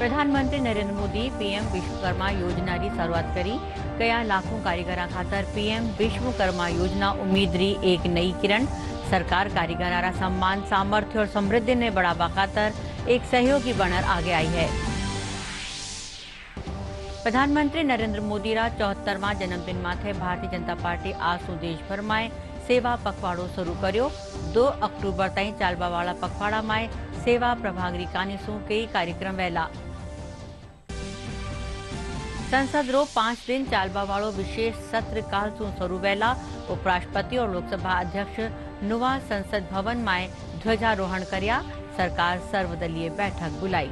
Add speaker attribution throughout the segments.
Speaker 1: प्रधानमंत्री नरेंद्र मोदी पीएम विश्वकर्मा योजनाની શરૂઆત કરી। કયા લાખો કારીગરા ખાતર પીએમ विश्वकर्मा योजना उम्मीदरी एक नई किरण। सरकार कारीगरारा सम्मान, सामर्थ्य और समृद्धि ने बढ़ावा खातर एक सहयोगी बनर आगे आई है। प्रधानमंत्री नरेंद्र मोदी रा 74वां जन्मदिन माथे भारतीय जनता पार्टी आज देशभर में सेवा पखवाड़ो शुरू कर्यो। 2 अक्टूबर ताई चालवा वाला पखवाड़ा में सेवा प्रभागरी कानीसू कई कार्यक्रम वहेला। संसद रो 5 दिन चालवा वालो विशेष सत्र काल सू शुरू वहेला। उपराष्ट्रपति और लोकसभा अध्यक्ष नुआ संसद भवन में ध्वजारोहण कर्या। सरकार सर्वदलीय बैठक बुलाई।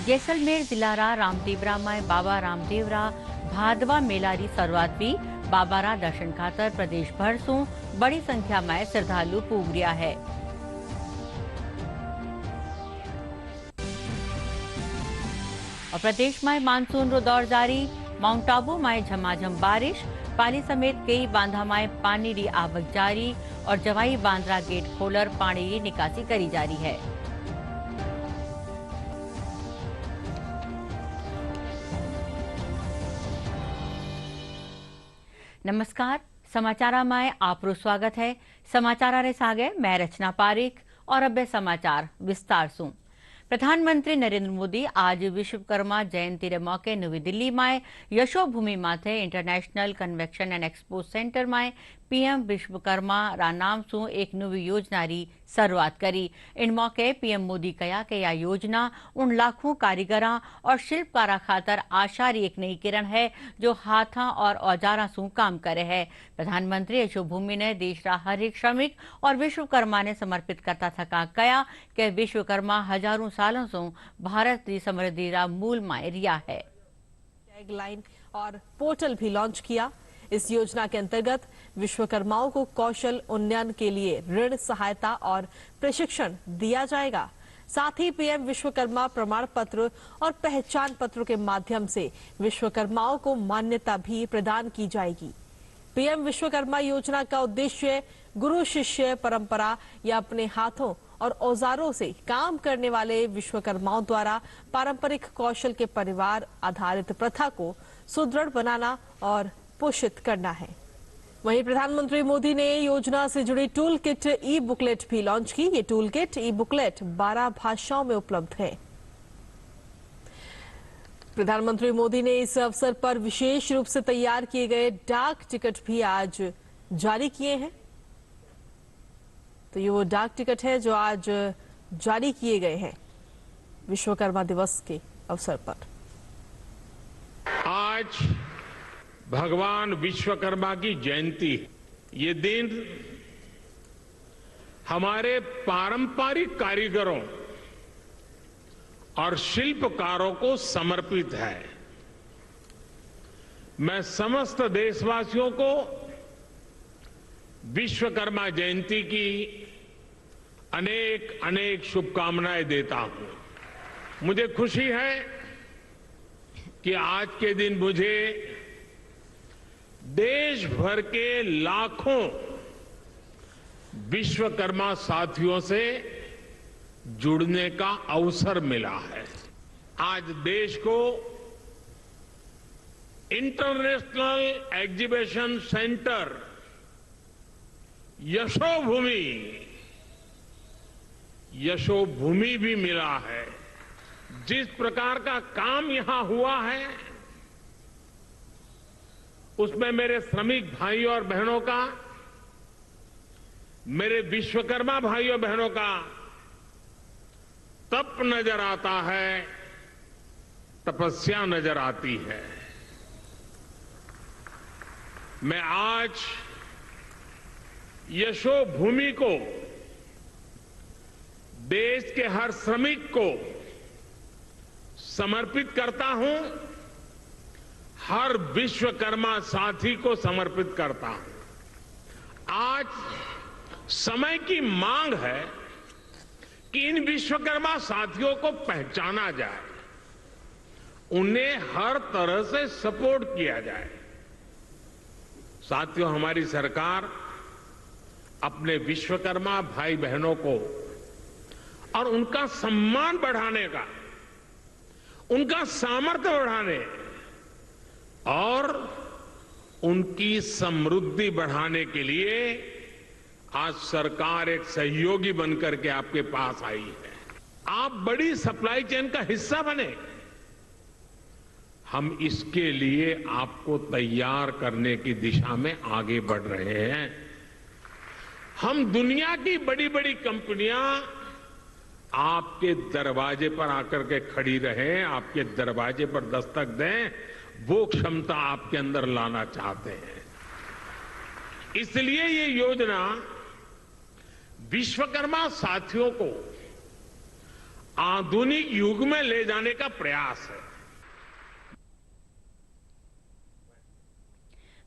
Speaker 1: जैसलमेर जिला रामदेवरा में बाबा रामदेवरा भादवा मेला की शुरुआत हुई। बाबारा दर्शन खातर प्रदेश भर से बड़ी संख्या में श्रद्धालु पूग रहा है। और प्रदेश में मानसून रो दौर जारी। माउंट आबू में झमाझम बारिश। पाली समेत कई बांधा में पानी की आवक जारी और जवाई बांद्रा गेट खोलर पानी की निकासी करी जारी है। नमस्कार, समाचार में आपरो स्वागत है। समाचार रे सागे मैं रचना पारिक और अब समाचार विस्तार सु। प्रधानमंत्री नरेंद्र मोदी आज विश्वकर्मा जयंती रे मौके नवी दिल्ली में यशोभूमि माथे international convention and expo centre में पीएम विश्वकर्मा रा नाम सु एक नवी योजना री शुरुआत करी। इन मौके पीएम मोदी कहा कि यह योजना उन लाखों कारीगरा और शिल्पकारा खातर आशा री एक नई किरण है जो हाथा और औजारा सु काम करे है। प्रधानमंत्री यशोभूमि ने देश रा हर एक श्रमिक और विश्वकर्मा ने समर्पित करता थका कहा कि विश्वकर्मा हजारों सालों से भारत की समृद्धि रा मूल माय रिया है।
Speaker 2: टैगलाइन और पोर्टल भी लॉन्च किया। इस योजना के अंतर्गत विश्वकर्माओं को कौशल उन्नयन के लिए ऋण सहायता और प्रशिक्षण दिया जाएगा। साथ ही पीएम विश्वकर्मा प्रमाण पत्र और पहचान पत्रों के माध्यम से विश्वकर्माओं को मान्यता भी प्रदान की जाएगी। पीएम विश्वकर्मा योजना का उद्देश्य गुरु शिष्य परंपरा या अपने हाथों और औजारों से काम करने वाले विश्वकर्माओं द्वारा पारंपरिक कौशल के परिवार आधारित प्रथा को सुदृढ़ बनाना और पोषित करना है। वहीं प्रधानमंत्री मोदी ने योजना से जुड़ी टूल किट ई बुकलेट भी लॉन्च की। ये टूल किट ई बुकलेट 12 भाषाओं में उपलब्ध है। प्रधानमंत्री मोदी ने इस अवसर पर विशेष रूप से तैयार किए गए डाक टिकट भी आज जारी किए हैं। तो ये वो डाक टिकट है जो आज जारी किए गए हैं विश्वकर्मा दिवस के अवसर पर।
Speaker 3: आज भगवान विश्वकर्मा की जयंती। ये दिन हमारे पारंपरिक कारीगरों और शिल्पकारों को समर्पित है। मैं समस्त देशवासियों को विश्वकर्मा जयंती की अनेक अनेक शुभकामनाएं देता हूं। मुझे खुशी है कि आज के दिन मुझे देश भर के लाखों विश्वकर्मा साथियों से जुड़ने का अवसर मिला है। आज देश को इंटरनेशनल एग्जीबिशन सेंटर यशोभूमि भी मिला है। जिस प्रकार का काम यहां हुआ है उसमें मेरे श्रमिक भाइयों और बहनों का, मेरे विश्वकर्मा भाइयों बहनों का तप नजर आता है, तपस्या नजर आती है। मैं आज यशोभूमि को, देश के हर श्रमिक को समर्पित करता हूं, हर विश्वकर्मा साथी को समर्पित करता हूं। आज समय की मांग है कि इन विश्वकर्मा साथियों को पहचाना जाए, उन्हें हर तरह से सपोर्ट किया जाए। साथियों, हमारी सरकार अपने विश्वकर्मा भाई बहनों को और उनका सम्मान बढ़ाने का, उनका सामर्थ्य बढ़ाने और उनकी समृद्धि बढ़ाने के लिए आज सरकार एक सहयोगी बनकर के आपके पास आई है। आप बड़ी सप्लाई चेन का हिस्सा बने। हम इसके लिए आपको तैयार करने की दिशा में आगे बढ़ रहे हैं। हम दुनिया की बड़ी बड़ी कंपनियां आपके दरवाजे पर आकर के खड़ी रहें, आपके दरवाजे पर दस्तक दें, वो क्षमता आपके अंदर लाना चाहते हैं। इसलिए ये योजना विश्वकर्मा साथियों को आधुनिक युग में ले जाने का प्रयास है।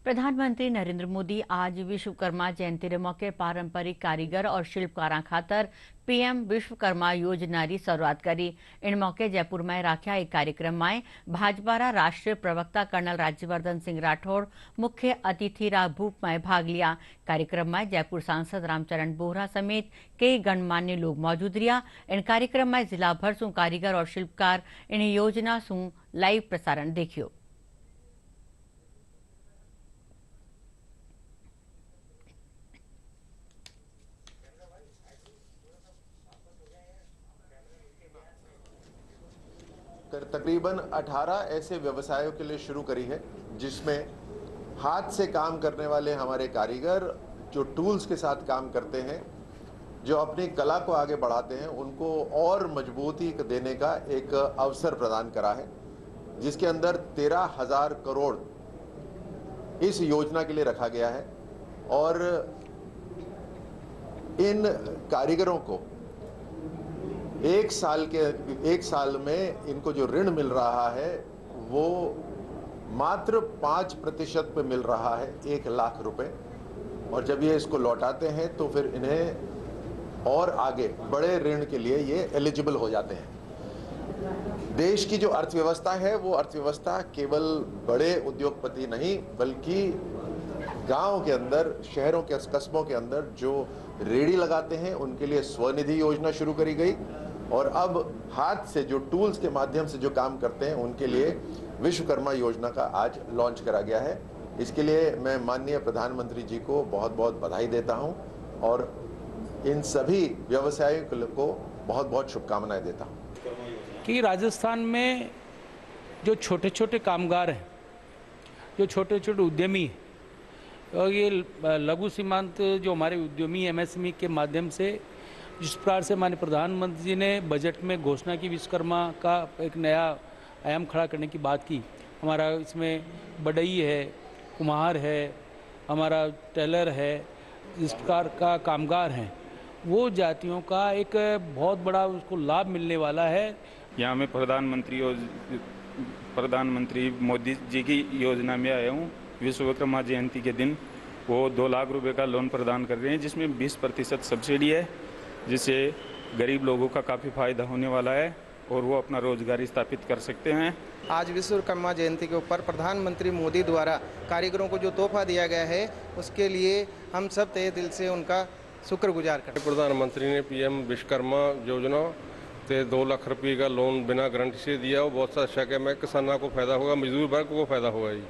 Speaker 1: प्रधानमंत्री नरेंद्र मोदी आज विश्वकर्मा जयंती के मौके पारंपरिक कारीगर और शिल्पकारां खातर पीएम विश्वकर्मा योजना की शुरुआत करी। इन मौके जयपुर में राख्या एक कार्यक्रम में भाजपा राष्ट्रीय प्रवक्ता कर्नल राज्यवर्धन सिंह राठौड़ मुख्य अतिथि रूप में भाग लिया। कार्यक्रम में जयपुर सांसद रामचरण बोहरा समेत कई गणमान्य लोग मौजूद रहा। इन कार्यक्रम में जिला भर सु कारीगर और शिल्पकार इन योजना सु लाइव प्रसारण देखियो।
Speaker 4: तकरीबन 18 ऐसे व्यवसायों के लिए शुरू करी है, जिसमें हाथ से काम करने वाले हमारे कारीगर जो टूल्स के साथ काम करते हैं, जो अपनी कला को आगे बढ़ाते हैं, उनको और मजबूती देने का एक अवसर प्रदान करा है, जिसके अंदर 13,000 करोड़ इस योजना के लिए रखा गया है। और इन कारीगरों को एक साल में इनको जो ऋण मिल रहा है वो मात्र 5% पे मिल रहा है, 1 लाख रुपए। और जब ये इसको लौटाते हैं तो फिर इन्हें और आगे बड़े ऋण के लिए ये एलिजिबल हो जाते हैं। देश की जो अर्थव्यवस्था है वो अर्थव्यवस्था केवल बड़े उद्योगपति नहीं, बल्कि गांव के अंदर, शहरों के कस्बों के अंदर जो रेडी लगाते हैं उनके लिए स्वनिधि योजना शुरू करी गई। और अब हाथ से जो टूल्स के माध्यम से जो काम करते हैं उनके लिए विश्वकर्मा योजना का आज लॉन्च करा गया है। इसके लिए मैं माननीय प्रधानमंत्री जी को बहुत बहुत बधाई देता हूं और इन सभी व्यवसायियों को बहुत बहुत शुभकामनाएं देता हूं।
Speaker 5: कि राजस्थान में जो छोटे छोटे कामगार हैं, जो छोटे छोटे उद्यमी हैं, और ये लघु सीमांत जो हमारे उद्यमी एमएसएमई के माध्यम से, जिस प्रकार से माननीय प्रधानमंत्री जी ने बजट में घोषणा की विश्वकर्मा का एक नया आयाम खड़ा करने की बात की। हमारा इसमें बढ़ई है, कुम्हार है, हमारा टेलर है, इस प्रकार का कामगार हैं, वो जातियों का एक बहुत बड़ा उसको लाभ मिलने वाला है।
Speaker 6: यहाँ मैं प्रधानमंत्री मोदी जी की योजना में आया हूँ। विश्वकर्मा जयंती के दिन वो 2 लाख रुपए का लोन प्रदान कर रहे हैं, जिसमें 20% सब्सिडी है, जिससे गरीब लोगों का काफ़ी फायदा होने वाला है और वो अपना रोजगार स्थापित कर सकते हैं।
Speaker 7: आज विश्वकर्मा जयंती के ऊपर प्रधानमंत्री मोदी द्वारा कारीगरों को जो तोहफा दिया गया है, उसके लिए हम सब तहे दिल से उनका शुक्रगुजार करते हैं।
Speaker 8: प्रधानमंत्री ने पीएम विश्वकर्मा योजना से 2 लाख रुपये का लोन बिना गारंटी से दिया। वो बहुत अच्छा है, मैं किसानों को फायदा होगा, मजदूर वर्ग को फायदा होगा। जी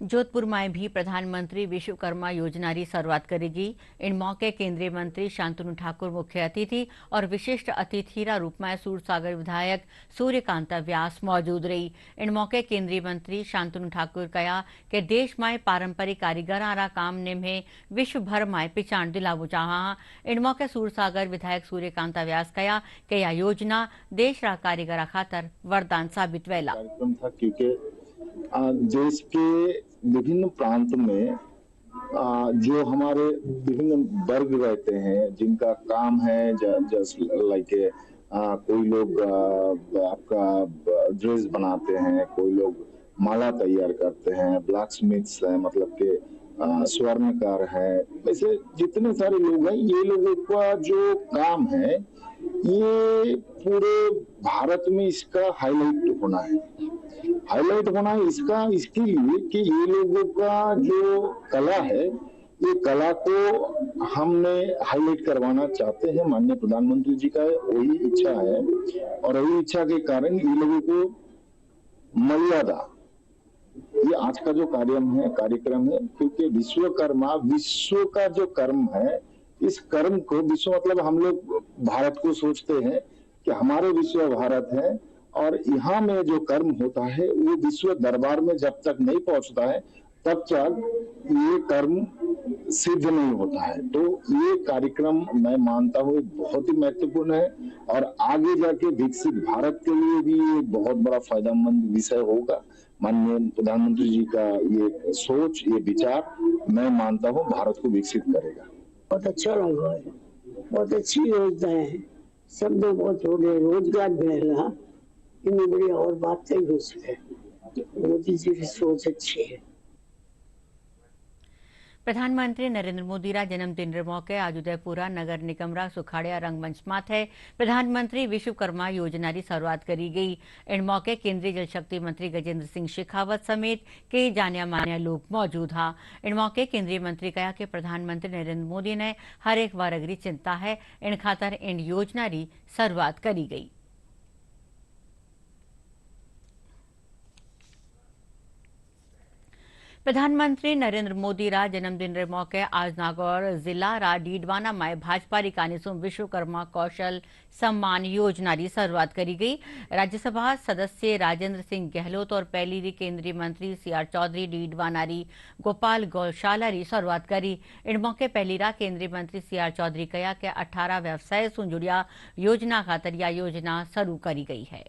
Speaker 1: जोधपुर में भी प्रधानमंत्री विश्वकर्मा योजना की शुरुआत करेगी। इन मौके केंद्रीय मंत्री शांतनु ठाकुर मुख्य अतिथि और विशिष्ट अतिथि रूप में सूरसागर विधायक सूर्यकांता व्यास मौजूद रही। इन मौके केंद्रीय मंत्री शांतनु ठाकुर कहा कि देश में पारंपरिक कारीगरां काम ने में विश्व भर में पहचान दिलावू चाहा। इन मौके सूरसागर विधायक सूर्यकांता व्यास कहा कि यह योजना देश रा कारीगरा खातर वरदान साबित वेला।
Speaker 9: देश के विभिन्न प्रांत में जो हमारे विभिन्न वर्ग रहते हैं, जिनका काम है जस्ट लाइक कोई लोग आपका ड्रेस बनाते हैं, कोई लोग माला तैयार करते हैं, ब्लैक स्मिथ्स हैं, मतलब के स्वर्णकार है, ऐसे जितने सारे लोग हैं, ये लोगों का जो काम है ये पूरे भारत में इसका हाईलाइट होना है। हाईलाइट होना है इसके लिए कि ये लोगों का जो कला है, ये कला को हमने हाईलाइट करवाना चाहते हैं। माननीय प्रधानमंत्री जी का वही इच्छा है और वही इच्छा के कारण ये लोगों को मर्यादा, ये आज का जो कार्यक्रम है, क्योंकि विश्वकर्मा विश्व का जो कर्म है, इस कर्म को विश्व मतलब हम लोग भारत को सोचते हैं कि हमारे विश्व भारत है और यहाँ में जो कर्म होता है वो विश्व दरबार में जब तक नहीं पहुंचता है तब तक ये कर्म सिद्ध नहीं होता है। तो ये कार्यक्रम मैं मानता हूँ बहुत ही महत्वपूर्ण है और आगे जाके विकसित भारत के लिए भी ये बहुत बड़ा फायदेमंद विषय होगा। माननीय प्रधानमंत्री जी का ये सोच, ये विचार मैं मानता हूँ भारत को विकसित करेगा।
Speaker 10: बहुत अच्छा लगा है, बहुत अच्छी योजनाएं हैं, सब लोग बहुत हो गए, रोजगार मिलेगा, इतनी बड़ी और बात नहीं हो सके। मोदी जी की सोच अच्छी है।
Speaker 1: प्रधानमंत्री नरेंद्र मोदी रा जन्मदिन मौके आज उदयपुरा नगर निगम रा सुखाड़िया रंगमंच माथे प्रधानमंत्री विश्वकर्मा योजना की शुरुआत करी गई। इन मौके केंद्रीय जल शक्ति मंत्री गजेंद्र सिंह शेखावत समेत कई जानिया मानिया लोग मौजूद हा। इन मौके केंद्रीय मंत्री कहा कि प्रधानमंत्री नरेंद्र मोदी ने हर एक वर्ग री चिंता है, इन खातर इन योजना री शुरुआत करी गई। प्रधानमंत्री नरेंद्र मोदी रा जन्मदिन रे मौके आज नागौर जिला रा डीडवाना में भाजपा री कानिसुम विश्वकर्मा कौशल सम्मान योजना री शुरुआत करी गई। राज्यसभा सदस्य राजेंद्र सिंह गहलोत और पहली री केंद्रीय मंत्री सीआर चौधरी डीडवाना री गोपाल गौशाला री शुरुआत करी। इन मौके पहली रा केंद्रीय मंत्री सीआर चौधरी कहा कि 18 व्यवसाय से जुड़िया योजना खातर यह योजना शुरू करी गई है।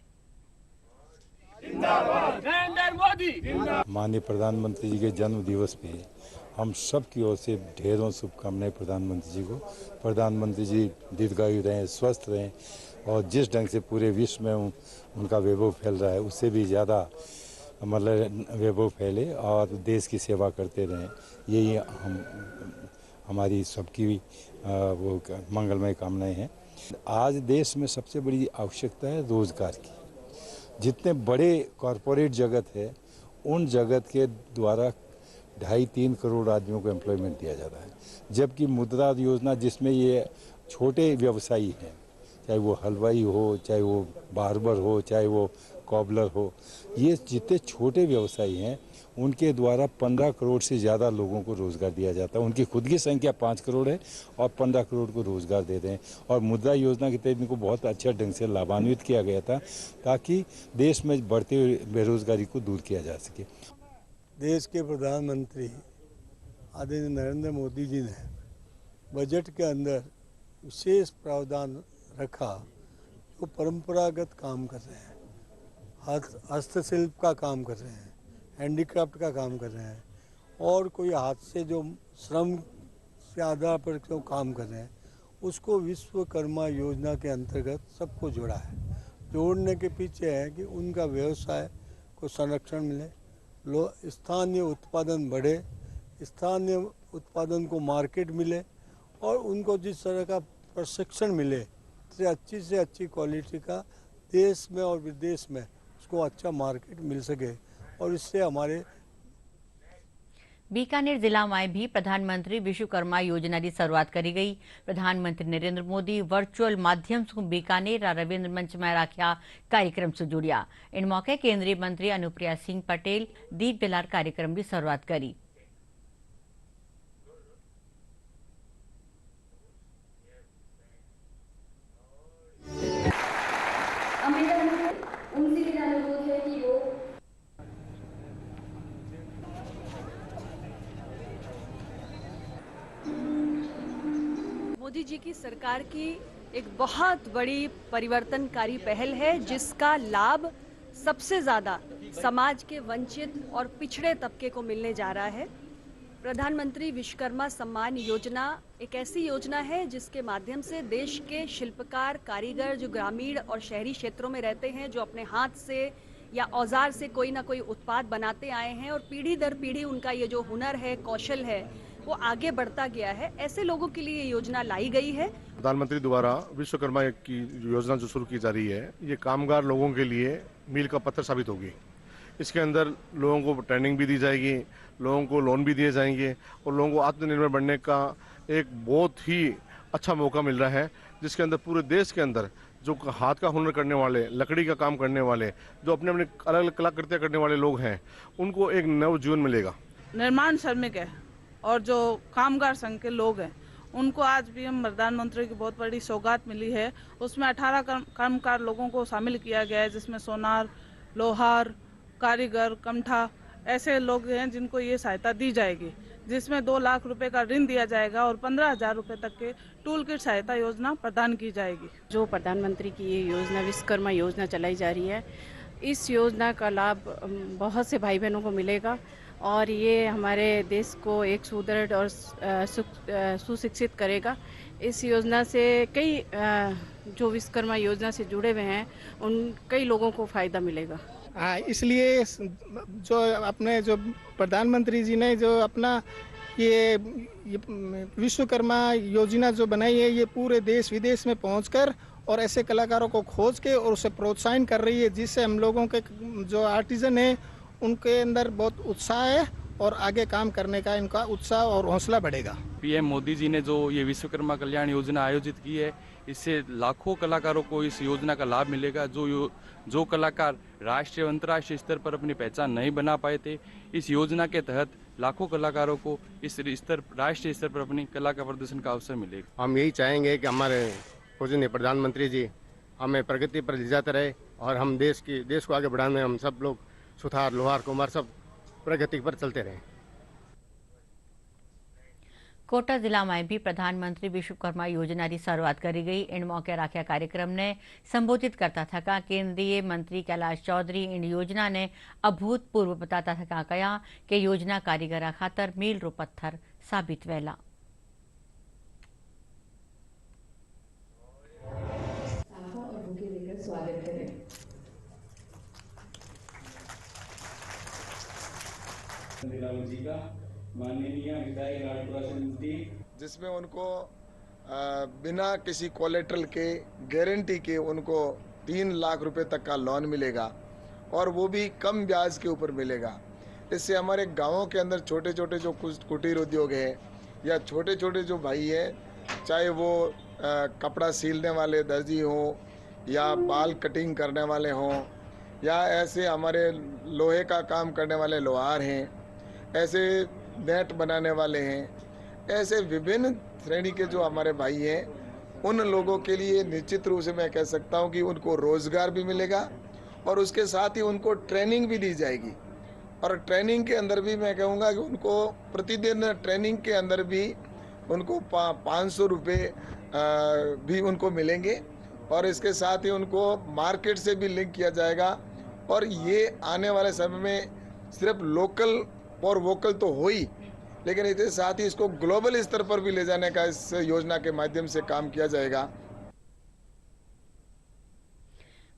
Speaker 11: माननीय प्रधानमंत्री जी के जन्म दिवस पे हम सब की ओर से ढेरों शुभकामनाएं प्रधानमंत्री जी को। प्रधानमंत्री जी दीर्घायु रहें, स्वस्थ रहें और जिस ढंग से पूरे विश्व में उनका वैभव फैल रहा है उससे भी ज़्यादा मतलब वैभव फैले और देश की सेवा करते रहें, यही हमारी सबकी वो मंगलमय कामनाएं हैं। आज देश में सबसे बड़ी आवश्यकता है रोजगार की। जितने बड़े कॉरपोरेट जगत है उन जगत के द्वारा 2.5-3 करोड़ आदमियों को एम्प्लॉयमेंट दिया जाता है, जबकि मुद्रा योजना जिसमें ये छोटे व्यवसायी हैं, चाहे वो हलवाई हो, चाहे वो बार्बर हो, चाहे वो कॉबलर हो, ये जितने छोटे व्यवसायी हैं उनके द्वारा 15 करोड़ से ज़्यादा लोगों को रोज़गार दिया जाता है। उनकी खुद की संख्या 5 करोड़ है और 15 करोड़ को रोज़गार दे रहे हैं। और मुद्रा योजना के तहत इनको बहुत अच्छा ढंग से लाभान्वित किया गया था ताकि देश में बढ़ती हुई बेरोजगारी को दूर किया जा सके।
Speaker 12: देश के प्रधानमंत्री आदरणीय नरेंद्र मोदी जी ने बजट के अंदर विशेष प्रावधान रखा जो परंपरागत काम कर रहे हैं, हस्तशिल्प का काम कर रहे हैं, हैंडीक्राफ्ट का काम कर रहे हैं और कोई हाथ से जो श्रम के आधार पर जो काम कर रहे हैं उसको विश्वकर्मा योजना के अंतर्गत सबको जोड़ा है। जोड़ने के पीछे है कि उनका व्यवसाय को संरक्षण मिले, स्थानीय उत्पादन बढ़े, स्थानीय उत्पादन को मार्केट मिले और उनको जिस तरह का प्रशिक्षण मिले से अच्छी क्वालिटी का देश में और विदेश में उसको अच्छा मार्केट मिल सके और इससे हमारे
Speaker 1: बीकानेर जिला में भी प्रधानमंत्री विश्वकर्मा योजना की शुरुआत करी गई। प्रधानमंत्री नरेंद्र मोदी वर्चुअल माध्यम से बीकानेर रविंद्र मंच में रखा कार्यक्रम से जुड़िया। इन मौके केंद्रीय मंत्री अनुप्रिया सिंह पटेल दीप जलार कार्यक्रम की शुरुआत करी।
Speaker 13: मोदी जी की सरकार की एक बहुत बड़ी परिवर्तनकारी पहल है जिसका लाभ सबसे ज़्यादा समाज के वंचित और पिछड़े तबके को मिलने जा रहा है। प्रधानमंत्री विश्वकर्मा सम्मान योजना एक ऐसी योजना है जिसके माध्यम से देश के शिल्पकार, कारीगर जो ग्रामीण और शहरी क्षेत्रों में रहते हैं, जो अपने हाथ से या औजार से कोई ना कोई उत्पाद बनाते आए हैं और पीढ़ी दर पीढ़ी उनका ये जो हुनर है, कौशल है, वो आगे बढ़ता गया है। ऐसे लोगों के लिए ये योजना लाई गई है।
Speaker 14: प्रधानमंत्री द्वारा विश्वकर्मा की योजना जो शुरू की जा रही है, ये कामगार लोगों के लिए मील का पत्थर साबित होगी। इसके अंदर लोगों को ट्रेनिंग भी दी जाएगी, लोगों को लोन भी दिए जाएंगे और लोगों को आत्मनिर्भर बनने का एक बहुत ही अच्छा मौका मिल रहा है, जिसके अंदर पूरे देश के अंदर जो हाथ का हुनर करने वाले, लकड़ी का काम करने वाले, जो अपने अपने अलग अलग कलाकृतियाँ करने वाले लोग हैं, उनको एक नव जीवन मिलेगा।
Speaker 15: निर्माण श्रमिक है और जो कामगार संघ के लोग हैं, उनको आज भी हम प्रधानमंत्री की बहुत बड़ी सौगात मिली है। उसमें 18 कामगार लोगों को शामिल किया गया है, जिसमें सोनार, लोहार, कारीगर, कमठा ऐसे लोग हैं जिनको ये सहायता दी जाएगी, जिसमें 2 लाख रुपए का ऋण दिया जाएगा और 15,000 रुपए तक के टूल किट सहायता योजना प्रदान की जाएगी।
Speaker 16: जो प्रधानमंत्री की ये योजना विश्वकर्मा योजना चलाई जा रही है, इस योजना का लाभ बहुत से भाई बहनों को मिलेगा और ये हमारे देश को एक सुदृढ़ और सुशिक्षित करेगा। इस योजना से कई जो विश्वकर्मा योजना से जुड़े हुए हैं, उन कई लोगों को फायदा मिलेगा।
Speaker 17: इसलिए जो अपने जो प्रधानमंत्री जी ने जो अपना ये विश्वकर्मा योजना जो बनाई है, ये पूरे देश विदेश में पहुंचकर और ऐसे कलाकारों को खोज के और उसे प्रोत्साहन कर रही है, जिससे हम लोगों के जो आर्टिजन है उनके अंदर बहुत उत्साह है और आगे काम करने का इनका उत्साह और हौसला बढ़ेगा।
Speaker 6: पीएम मोदी जी ने जो ये विश्वकर्मा कल्याण योजना आयोजित की है, इससे लाखों कलाकारों को इस योजना का लाभ मिलेगा। जो कलाकार राष्ट्रीय और अंतर्राष्ट्रीय स्तर पर अपनी पहचान नहीं बना पाए थे, इस योजना के तहत लाखों कलाकारों को इस राष्ट्रीय स्तर पर अपनी कला का प्रदर्शन का अवसर मिलेगा।
Speaker 18: हम यही चाहेंगे कि हमारे पूजनीय प्रधानमंत्री जी हमें प्रगति पर ले जाते रहे और हम देश को आगे बढ़ाने में हम सब लोग सुथार, लोहार, कुम्हार सब प्रगति पर चलते रहे।
Speaker 1: कोटा जिला में भी प्रधानमंत्री विश्वकर्मा योजना की शुरुआत करी गई। इन मौके राख्या कार्यक्रम ने संबोधित करता थका केंद्रीय मंत्री कैलाश चौधरी इन योजना ने अभूतपूर्व बताता थका कया कि योजना कारीगरा खातर मील रो पत्थर साबित वेला।
Speaker 19: स्वागत करें।
Speaker 20: जी का माननीय विधायक लाडपुरा से मिलती,
Speaker 21: जिसमें उनको बिना किसी कोलेट्रल के, गारंटी के उनको 3 लाख रुपए तक का लोन मिलेगा और वो भी कम ब्याज के ऊपर मिलेगा। इससे हमारे गांवों के अंदर छोटे छोटे जो कुटीर उद्योग है या छोटे छोटे जो भाई हैं, चाहे वो कपड़ा सीलने वाले दर्जी हों या बाल कटिंग करने वाले हों या ऐसे हमारे लोहे का काम करने वाले लोहार हैं, ऐसे नेट बनाने वाले हैं, ऐसे विभिन्न श्रेणी के जो हमारे भाई हैं, उन लोगों के लिए निश्चित रूप से मैं कह सकता हूं कि उनको रोजगार भी मिलेगा और उसके साथ ही उनको ट्रेनिंग भी दी जाएगी। और ट्रेनिंग के अंदर भी मैं कहूँगा कि उनको प्रतिदिन ट्रेनिंग के अंदर भी उनको 500 रुपये भी उनको मिलेंगे और इसके साथ ही उनको मार्केट से भी लिंक किया जाएगा। और ये आने वाले समय में सिर्फ लोकल और वोकल तो हो ही, लेकिन इसके साथ ही इसको ग्लोबल स्तर पर भी ले जाने का इस योजना के माध्यम से काम किया जाएगा।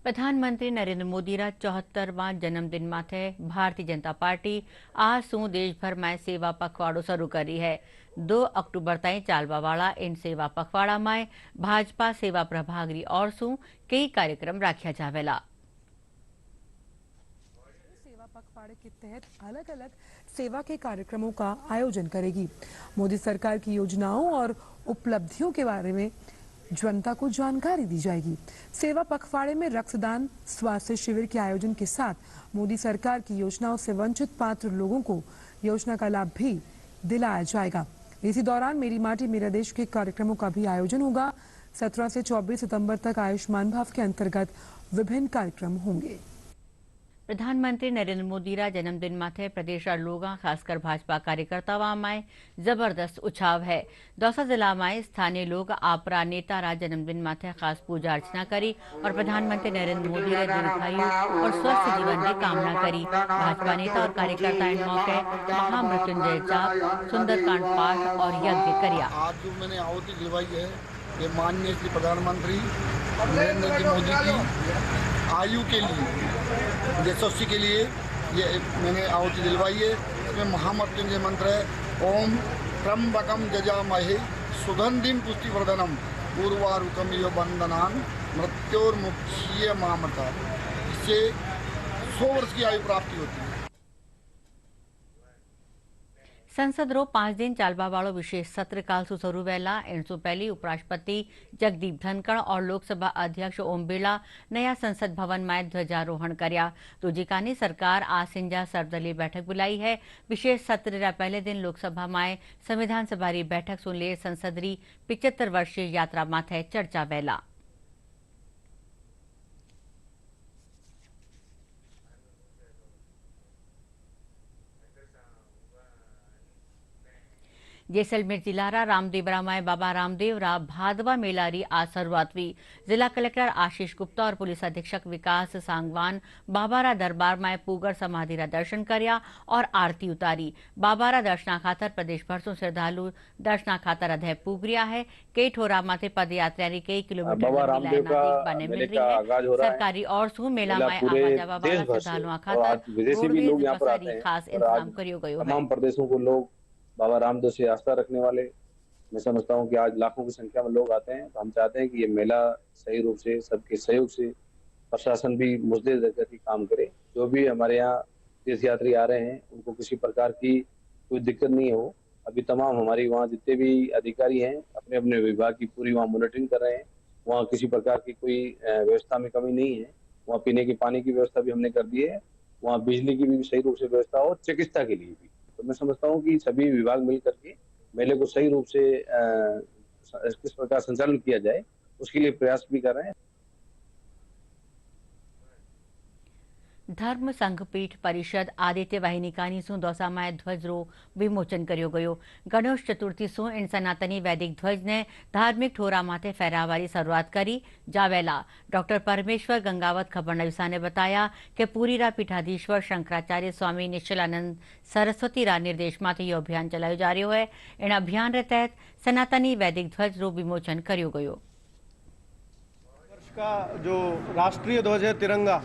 Speaker 1: प्रधानमंत्री नरेंद्र मोदी रा 74वां जन्मदिन माथे भारतीय जनता पार्टी आज सू देशभर में सेवा पखवाड़ो शुरू करी है। 2 अक्टूबर ताईं चालवा वाला इन सेवा पखवाड़ा में भाजपा सेवा प्रभागरी और सू कई कार्यक्रम राख्या जावेला।
Speaker 22: सेवा पखवाड़े के तहत अलग अलग सेवा के कार्यक्रमों का आयोजन करेगी। मोदी सरकार की योजनाओं और उपलब्धियों के बारे में जनता को जानकारी दी जाएगी। सेवा पखवाड़े में रक्तदान, स्वास्थ्य शिविर के आयोजन के साथ मोदी सरकार की योजनाओं से वंचित पात्र लोगों को योजना का लाभ भी दिलाया जाएगा। इसी दौरान मेरी माटी मेरा देश के कार्यक्रमों का भी आयोजन होगा। 17 से 24 सितंबर तक आयुष्मान भारत के अंतर्गत विभिन्न कार्यक्रम होंगे।
Speaker 1: प्रधानमंत्री नरेंद्र मोदी रा जन्मदिन माथे प्रदेश लोग खासकर भाजपा कार्यकर्ताओं में जबरदस्त उछाव है। दौसा जिला में स्थानीय लोग आपरा नेता रा जन्मदिन माथे खास पूजा अर्चना करी और प्रधानमंत्री नरेंद्र मोदी रे दीर्घायु और स्वस्थ जीवन की कामना करी। भाजपा नेता और कार्यकर्ता इन मौके महामृत्युंजय जाप, सुंदरकांड पाठ और यज्ञ करिया।
Speaker 23: आज जो मैंने आहुति दिलवाई है, ये माननीय श्री प्रधानमंत्री नरेंद्र मोदी की
Speaker 2: आयु के लिए यशस्वी के लिए ये मैंने आहुति दिलवाई है। इसमें महामृत्युंजय मंत्र है, ओम त्र्यंबकम जजामहे सुगंधिम पुष्टिवर्धनम पूर्वारुकम इव बंदनान मृत्योर्मुक्षीय मामृता। इससे 100 वर्ष की आयु प्राप्ति होती है।
Speaker 1: સંસદનો 5 दिन ચાલવા વાળો વિશેષ સત્ર કાલ શરૂ વહેલા 801 ઉપરાષ્ટ્રપતિ જગદીપ ધનકड़ और लोकसभा अध्यक्ष ओम बिरला नया संसद भवन में ध्वजारोहण કર્યા। दूजिकानी सरकार आज सिंजा सर्वदलीय बैठक बुलाई है। विशेष सत्र रा पहले दिन लोकसभा में संविधान सभा री बैठक सुन ले संसद री 75 वर्षीय यात्रा माथे चर्चा वहेला। जैसलमेर जिला रामदेवरा में बाबा रामदेवरा भादवा मेला री आज शुरुआत हुई। जिला कलेक्टर आशीष गुप्ता और पुलिस अधीक्षक विकास सांगवान बाबारा दरबार में पूगर समाधि रा दर्शन कर्या और आरती उतारी। बाबारा दर्शना खातर प्रदेश भर से श्रद्धालु दर्शना खातर अधय पूग रिया है। कई ठोरा माथे पदयात्रा री कई किलोमीटर बने मिल रही है। सरकारी और सू मेला में आवा जावा वाला श्रद्धालुओं खातर खास इंतजाम करियो गयो है।
Speaker 19: तमाम प्रदेशों को लोग बाबा रामदेव से आस्था रखने वाले, मैं समझता हूं कि आज लाखों की संख्या में लोग आते हैं। तो हम चाहते हैं कि ये मेला सही रूप से सबके सहयोग से प्रशासन भी मुस्तैद रहकर के काम करे। जो भी हमारे यहाँ तीर्थयात्री आ रहे हैं उनको किसी प्रकार की कोई दिक्कत नहीं हो। अभी तमाम हमारी वहाँ जितने भी अधिकारी हैं अपने अपने विभाग की पूरी वहाँ मॉनिटरिंग कर रहे हैं। वहाँ किसी प्रकार की कोई व्यवस्था में कमी नहीं है। वहाँ पीने के पानी की व्यवस्था भी हमने कर दी है। वहाँ बिजली की भी सही रूप से व्यवस्था हो, चिकित्सा के लिए भी। तो मैं समझता हूँ कि सभी विभाग मिल करके मेले को सही रूप से किस प्रकार संचालन किया जाए उसके लिए प्रयास भी कर रहे हैं।
Speaker 1: धर्म संघपीठ परिषद आदित्य वाहिनी कानी सु दौसा में ध्वज रो विमोचन कर्यो गयो। गणेश चतुर्थी सु इन सनातनी वैदिक ध्वज ने धार्मिक ठोरा माथे फहरावारी शुरुआत करी। जावेला डॉक्टर परमेश्वर गंगावत खबरनवीसा ने बताया कि पूरीरा पीठाधीश्वर शंकराचार्य स्वामी निश्चलानंद सरस्वती रा निर्देश माथे यो अभियान चलायो जा रह्यो है। इन अभियान रे तहत सनातनी वैदिक ध्वज रो विमोचन कर्यो गयो।
Speaker 23: वर्ष का जो राष्ट्रीय ध्वज है तिरंगा,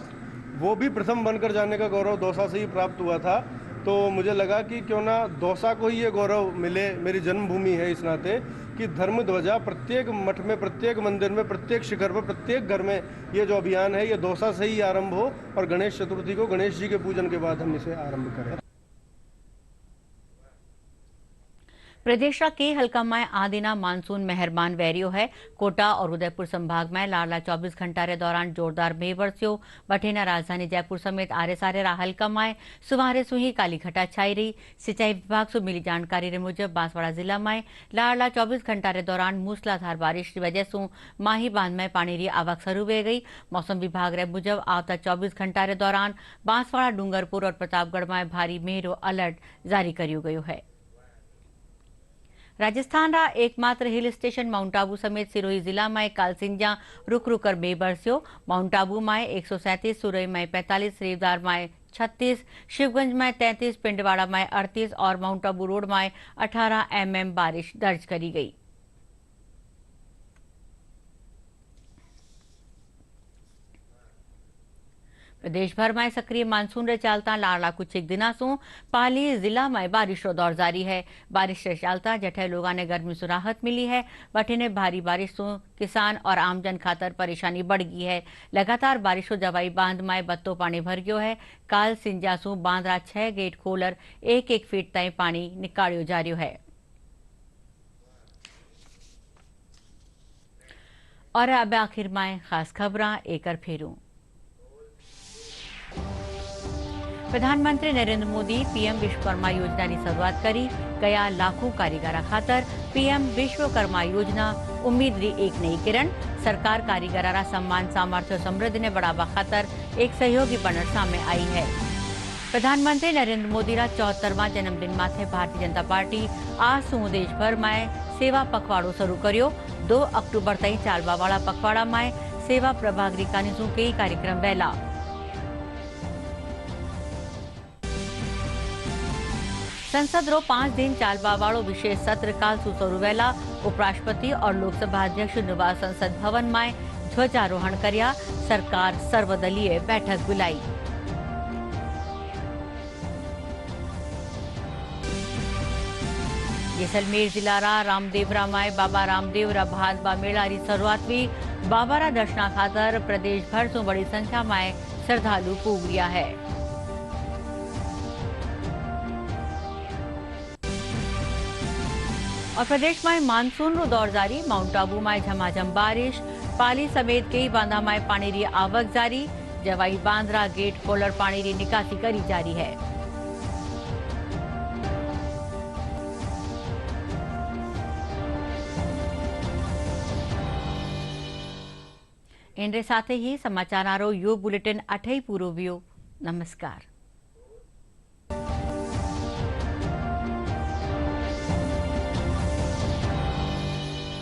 Speaker 23: वो भी प्रथम बनकर जाने का गौरव दौसा से ही प्राप्त हुआ था। तो मुझे लगा कि क्यों ना दौसा को ही ये गौरव मिले, मेरी जन्मभूमि है इस नाते, कि धर्म ध्वजा प्रत्येक मठ में, प्रत्येक मंदिर में, प्रत्येक शिखर पर, प्रत्येक घर में ये जो अभियान है ये दौसा से ही आरंभ हो और गणेश चतुर्थी को गणेश जी के पूजन के बाद हम इसे आरंभ करें।
Speaker 1: प्रदेश के हल्का में आदिना मानसून मेहरबान वैरियो है। कोटा और उदयपुर संभाग में लाडला 24 घंटा के दौरान जोरदार मेह बरस्यो। बठेना राजधानी जयपुर समेत आरे सारे हल्का में सुवारे सु ही काली घटा छाई रही। सिंचाई विभाग से मिली जानकारी के मुजब बांसवाड़ा जिला में लाडला 24 घंटा के दौरान मूसलाधार बारिश की वजह से माही बांध में पानी की आवक शुरू हो गई। मौसम विभाग के मुजब आवता 24 घंटा के दौरान बांसवाड़ा, डूंगरपुर और प्रतापगढ़ में भारी मेह अलर्ट जारी किया गयो है। राजस्थान रा एकमात्र हिल स्टेशन माउंट आबू समेत सिरोही जिला में कालसिंजा रुक रुक कर मेह बरस्यो। माउंट आबू में 137, सुरई में 45, रेवदार में 36, शिवगंज में 33, पिंडवाड़ा में 38 और माउंट आबू रोड में 18 mm बारिश दर्ज करी गई। प्रदेश भर में सक्रिय मानसून रे चालता लाडला कुछ एक दिना सु पाली जिला में बारिश रो दौर जारी है। बारिश रे चालता जठे लोगों ने गर्मी से राहत मिली है। बठे भारी बारिश से किसान और आमजन खातर परेशानी बढ़ गई है। लगातार बारिश हो जवाई बांध में बत्तो पानी भर गयो है। काल सिंजा सु बांधरा 6 गेट खोलर 1-1 फीट ताई पानी निकालियो जा रह्यो है। और अब आखिर में खास खबरां एकर फेरू। प्रधानमंत्री नरेंद्र मोदी पीएम विश्वकर्मा योजना की शुरुआत करी। गया लाखों कारीगरा खातर पीएम विश्वकर्मा योजना उम्मीद री एक नई किरण। सरकार कारीगरा सम्मान, सामर्थ्य और समृद्धि ने बढ़ावा खातर एक सहयोगी बनर सामने आई है। प्रधानमंत्री नरेंद्र मोदी रा 74वां जन्मदिन माथे भारतीय जनता पार्टी आज सु देश भर में सेवा पखवाड़ो शुरू कर्यो। 2 अक्टूबर तई चालवा वाला पखवाड़ा में सेवा प्रभाग रीकानी सु कई कार्यक्रम वहेला। संसद रो 5 दिन चालवा वालो विशेष सत्र काल शुरू वहेला। उपराष्ट्रपति और लोकसभा अध्यक्ष निवास संसद भवन में ध्वजारोहण कर्या। सरकार सर्वदलीय बैठक बुलाई। जैसलमेर जिल्लारा रामदेवरा में बाबा रामदेवरा भादबा मेला की शुरुआत हुई। बाबारा दर्शना खातर प्रदेश भर से बड़ी संख्या में श्रद्धालु पूग रहा है। और प्रदेश में मानसून रो दौर जारी। माउंट आबू में झमाझम बारिश। पाली समेत कई बांधा में पानी की आवक जारी। जवाई बांद्रा गेट खोलर पानी की निकासी करी जारी है। इनरे साथ ही समाचार यो बुलेटिन अठई पूरो वियो। नमस्कार।